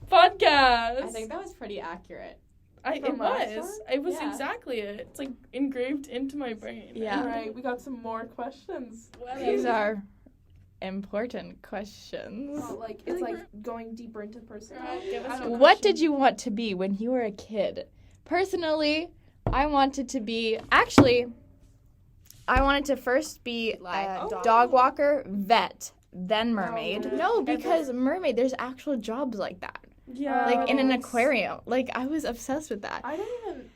Podcast. I think that was pretty accurate. It was exactly it. It's like engraved into my brain. Yeah. All right, we got some more questions. These are important questions. Well, it's like going deeper into personality. Give us What did you want to be when you were a kid? Personally, I wanted to be, I wanted to first be a dog walker, vet, then mermaid. No, because mermaid, there's actual jobs like that. Yeah. Like in an aquarium. Like, I was obsessed with that. I don't even...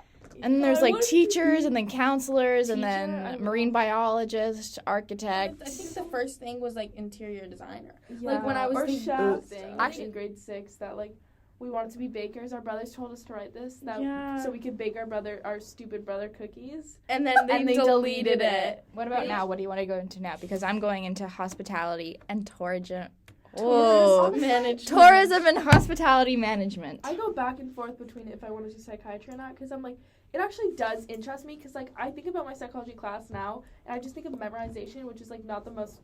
And then there's I like wanted to teachers and then counselors and Teacher, I then don't marine biologist, architect. I think the first thing was like interior designer. Yeah, Like when I was or thinking chef thing. actually in grade 6 that like we wanted to be bakers. Our brothers told us to write this so we could bake our stupid brother cookies. And then they deleted it. What about now? What do you want to go into now? Because I'm going into hospitality and tourism. Tourism and hospitality management. I go back and forth between if I want to do psychiatry or not because I'm like, it actually does interest me because like I think about my psychology class now and I just think of memorization, which is like not the most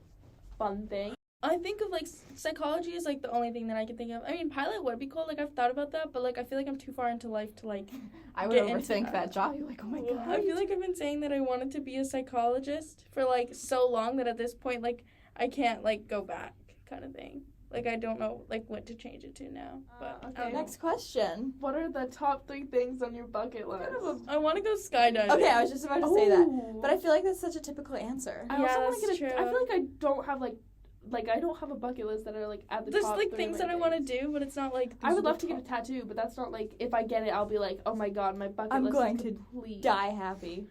fun thing. I think of like psychology is like the only thing that I can think of. I mean, pilot would be cool. Like I've thought about that, but like I feel like I'm too far into life to like. I would overthink that job. You're like, oh my god. I feel like I've been saying that I wanted to be a psychologist for like so long that at this point like I can't like go back kind of thing. Like I don't know like what to change it to now. But Okay. Next question. What are the top 3 things on your bucket list? I want to go skydiving. Okay, I was just about to say that, but I feel like that's such a typical answer. I also want that's to get true. I feel like I don't have like I don't have a bucket list that are like at the There's top. like 3 things of my that I want to things. do, but it's not like. I would love to get a tattoo, but that's not like if I get it, I'll be like, oh my god, my bucket I'm list going is to complete. Die happy.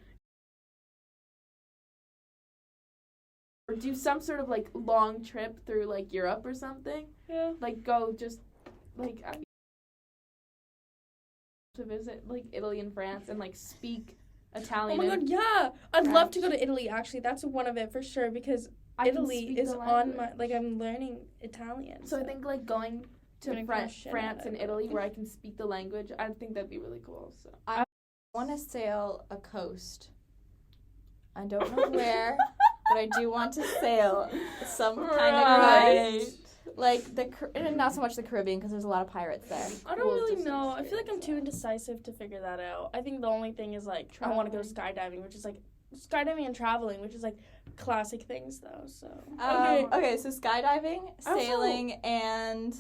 Or do some sort of like long trip through like Europe or something. Yeah. Like go just like to visit like Italy and France and like speak Oh Italian. my god, and yeah! I'd love to go French. to Italy. Actually, that's one of it for sure because I can Italy speak is the on my language. like I'm learning Italian. So I think like going to Gonna crush shit France out and of it. Italy where I can speak the language, I think that'd be really cool. So I want to sail a coast. I don't know where, but I do want to sail some kind of coast. Like not so much the Caribbean because there's a lot of pirates there. I don't really know. I feel like I'm too indecisive to figure that out. I think the only thing is like I want to go skydiving, which is like skydiving and traveling, which is like classic things though. So Okay, so skydiving, sailing, and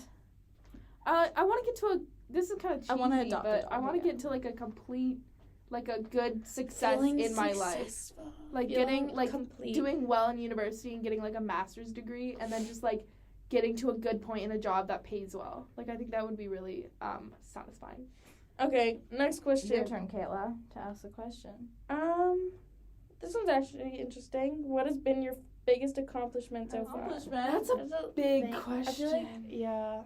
I want to get to this is kind of cheesy, I wanna adopt but it. I want to get to like a complete, like a good success in my life. Like getting like doing well in university and getting like a master's degree, and then just like getting to a good point in a job that pays well. Like I think that would be really satisfying. Okay, next question. your turn, Kayla, to ask the question. This one's actually interesting. What has been your biggest accomplishment so far? That's a big question. I feel like, yeah.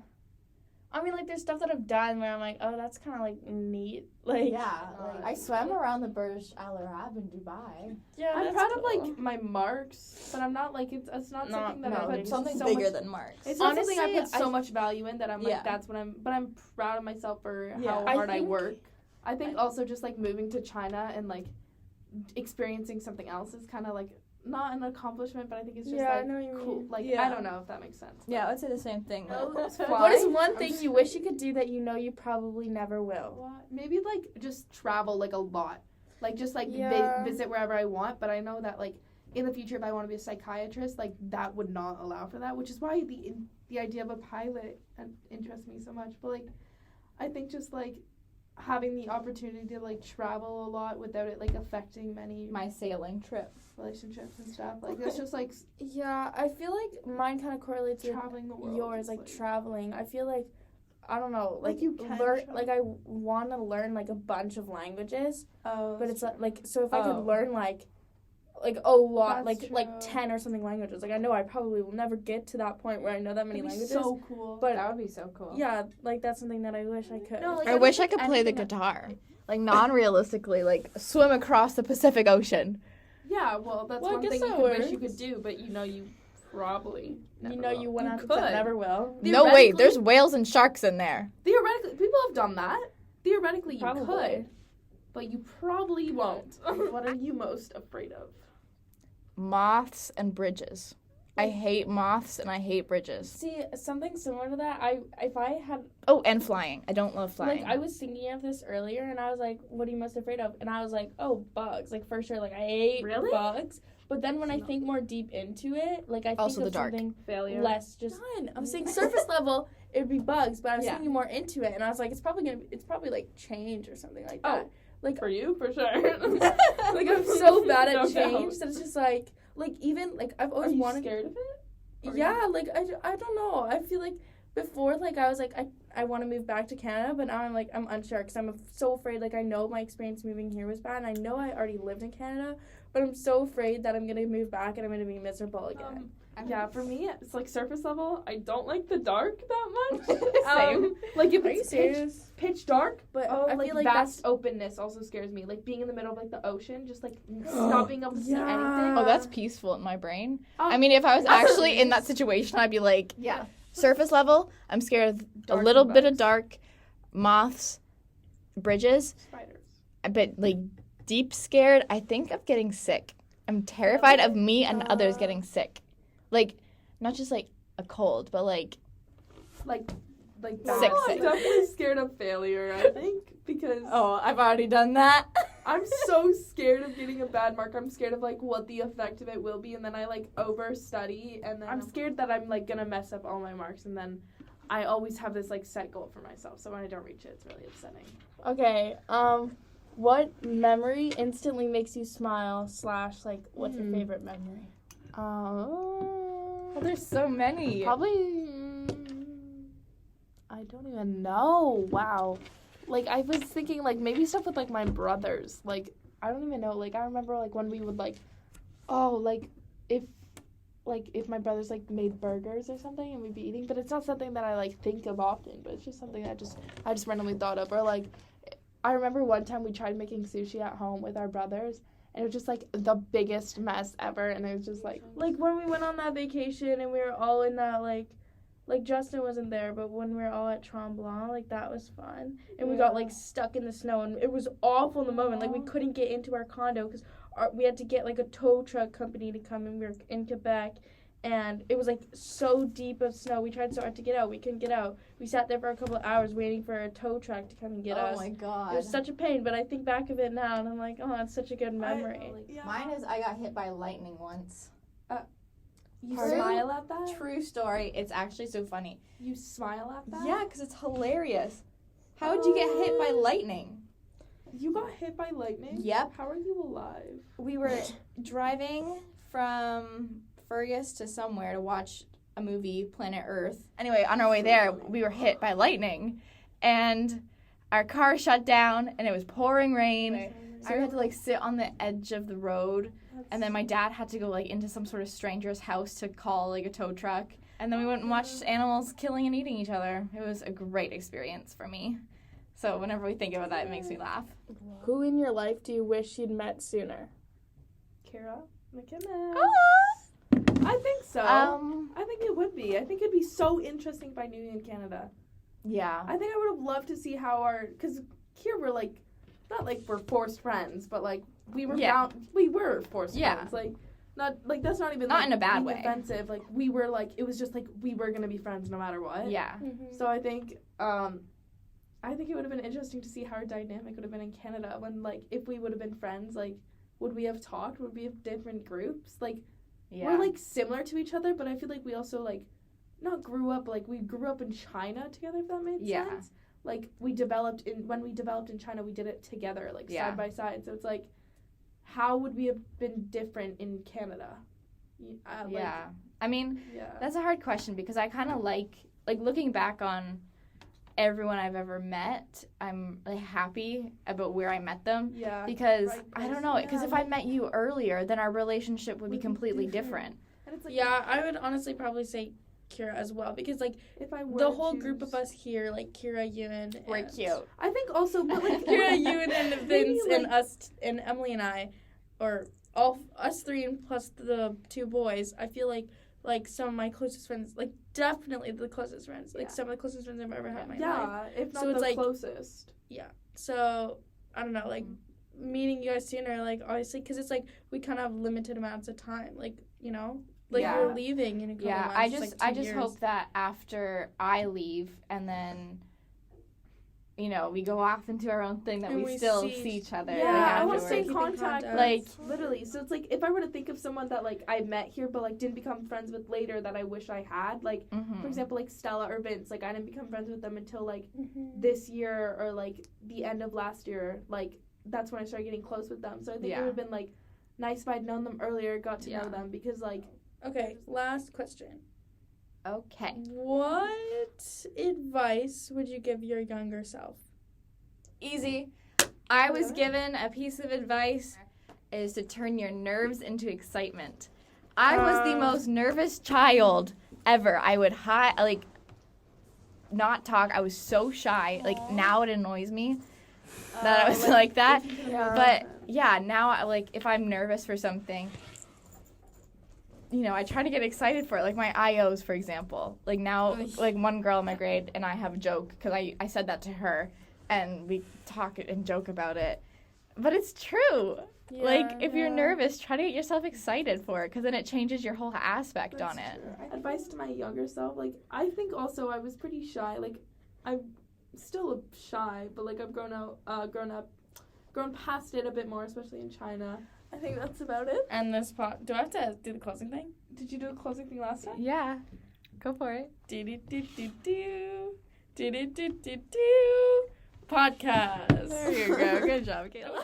I mean, like, there's stuff that I've done where I'm like, oh, that's kind of, like, neat. Like, I swam around the Burj Al Arab in Dubai. yeah, I'm that's proud cool. of like my marks, but I'm not like it's not something that I put something so bigger much, than marks. It's not something I Honestly, put so much value in that I'm Yeah. like that's what but I'm proud of myself for Yeah. how I hard I think- work. I think also just like moving to China and like experiencing something else is kind of like not an accomplishment, but I think it's just I know what like you cool. mean. Like Yeah. I don't know if that makes sense. Yeah, I would say the same thing. What is one thing you wish you could do that you know you probably never will? Maybe like just travel like a lot, like just like Yeah. visit wherever I want. But I know that like in the future, if I want to be a psychiatrist, like that would not allow for that, which is why the idea of a pilot interests me so much. But like, I think just like having the opportunity to like travel a lot without it like affecting my sailing trip. relationships and stuff. Like it's just like Yeah, I feel like mine kind of correlates with traveling the world. yours, is, like traveling. I feel like, I don't know, Like, you can learn. travel. Like I want to learn like a bunch of languages, oh, but it's like so if I Oh. could learn like a lot, That's like true. 10 or something languages. Like I know I probably will never get to that point where I know that many that'd be languages. so cool. But That would be so cool. yeah, like that's something that I wish I could. No, like, I don't wish I think could play the anything guitar. Like non-realistically, like swim across the Pacific Ocean. Yeah, well, that's Well, I one guess thing you that could wish you works. could do, but you probably never you know will. you 100% could. never will. No, wait, there's whales and sharks in there. Theoretically, people have done that. Theoretically, you Probably. could, but you probably won't. What are you most afraid of? Moths and bridges. I hate moths and I hate bridges. See, something similar to that, if I had, Oh, and flying. I don't love flying. like, I was thinking of this earlier, and I was like, what are you most afraid of? And I was like, oh, bugs. Like, for sure, like, I hate bugs. But then when I think more deep into it, like, I also think of the dark. something Failure. less just, I was saying surface level, it would be bugs, but I was Yeah. thinking more into it, and I was like, it's probably, like, change or something like that. Like, For you, for sure. like, I'm so bad at No change doubt. that it's just, like, even, like, I've always Are you wanted... scared of it? Or Yeah, like, I don't know. I feel like before, like, I was like, I want to move back to Canada, but now I'm unsure because I'm so afraid. Like, I know my experience moving here was bad, and I know I already lived in Canada, but I'm so afraid that I'm going to move back and I'm going to be miserable again. Yeah, for me, it's like surface level. I don't like the dark that much. Same. Like if Are you it's serious? pitch dark, But I I feel feel like like vast openness also scares me. Like being in the middle of like the ocean, just like not being able to see anything. Oh, that's peaceful in my brain. Um, I mean, if I was actually in that situation, I'd be like, Yeah. surface level, I'm scared of Dark a little and bit of bugs. dark, moths, bridges, Spiders. but like deep scared, I think of getting sick. I'm terrified of me and others getting sick. Like, not just like a cold, but like Like Sick, I'm sick. definitely scared of failure, I think, because I've already done that. I'm so scared of getting a bad mark. I'm scared of like what the effect of it will be, and then I like overstudy, and then I'm scared that I'm like gonna mess up all my marks, and then I always have this like set goal for myself. So when I don't reach it, it's really upsetting. Okay, what memory instantly makes you smile / like, what's your favorite memory? Well, there's so many. Probably. I don't even know. Wow. Like I was thinking like maybe stuff with like my brothers. Like I don't even know. Like I remember like when we would like, if my brothers like made burgers or something and we'd be eating, but it's not something that I like think of often. But it's just something that I just randomly thought of. Or like, I remember one time we tried making sushi at home with our brothers. And it was just, like, the biggest mess ever. And it was just, like... Like, when we went on that vacation and we were all in that, like Justin wasn't there, but when we were all at Tremblant, like, that was fun. And we got, like, stuck in the snow, and it was awful in the moment. Like, we couldn't get into our condo because we had to get, like, a tow truck company to come, and we were in Quebec. And it was, like, so deep of snow. We tried so hard to get out. We couldn't get out. We sat there for a couple of hours waiting for a tow truck to come and get us. Oh my god. It was such a pain, but I think back of it now, and I'm like, oh, it's such a good memory. Mine is I got hit by lightning once. You True. smile at that? True story. It's actually so funny. You smile at that? Yeah, because it's hilarious. How would you get hit by lightning? You got hit by lightning? Yep. How are you alive? We were driving from Fergus to somewhere to watch a movie, Planet Earth. Anyway, on our way there, we were hit by lightning, and our car shut down, and it was pouring rain. So we had to like sit on the edge of the road, and then my dad had to go like into some sort of stranger's house to call like a tow truck. And then we went and watched animals killing and eating each other. It was a great experience for me. So whenever we think about that, it makes me laugh. Who in your life do you wish you'd met sooner? Kira McKinnon. Ah! I think so. I think it would be. I think it'd be so interesting if I knew you in Canada. Yeah. I think I would have loved to see how because here we're like, not like we're forced friends, but like we were we were forced friends. Like, not like that's not even Not like, in a bad being way. offensive. Like we were like it was just like we were gonna be friends no matter what. Yeah. So I think it would have been interesting to see how our dynamic would have been in Canada when like if we would have been friends, like would we have talked? Would we have different groups? Like we're like similar to each other, but I feel like we also like not grew up like we grew up in China together, if that made sense. Like when we developed in China, we did it together, like side by side. So it's like, how would we have been different in Canada? I mean, that's a hard question because I kind of like looking back on everyone I've ever met, I'm like happy about where I met them. Yeah. Because I don't know, because if I met you earlier, then our relationship would be completely different. And it's like, I would honestly probably say Kira as well because like if I were the whole group of us here, like Kira, Ewan, We're cute. I think also, but like Kira, Ewan, and Vince, like, and us, and Emily and I, or all us three and plus the two boys. I feel like some of my closest friends, like definitely the closest friends, like some of the closest friends I've ever had in my life. Yeah, if not So it's the like, closest. Yeah. So I don't know, like meeting you guys sooner, like obviously, because it's like we kind of have limited amounts of time, like you know. Like Yeah. you're leaving in a couple months. I it's just like I 2 just years. hope that after I leave and then we go off into our own thing that And we we still see see each other. Yeah, like, I want afterwards. to stay in Keep in contact. contact. Like, literally. So it's like if I were to think of someone that like I met here but like didn't become friends with later that I wish I had, like Mhm. for example like Stella or Vince, like I didn't become friends with them until like Mhm. this year or like the end of last year. Like that's when I started getting close with them. So I think it Yeah. would have been like nice if I'd known them earlier, got to Yeah. know them because like Okay, last question. Okay. What advice would you give your younger self? Easy. I was Really? given a piece of advice is to turn your nerves into excitement. I was the most nervous child ever. I would not talk. I was so shy. Like now it annoys me that I was like that. But yeah, now if I'm nervous for something, I try to get excited for it. Like my IOs, for example. Like now, like one girl in my grade and I have a joke because I said that to her and we talk and joke about it. But it's true. If you're nervous, try to get yourself excited for it because then it changes your whole aspect on it. Advice to my younger self, like I think also I was pretty shy. Like I'm still shy, but like I've grown past it a bit more, especially in China. I think that's about it. And this do I have to do the closing thing? Did you do a closing thing last time? Yeah, go for it. Podcast. There you go. Good job, Kayla.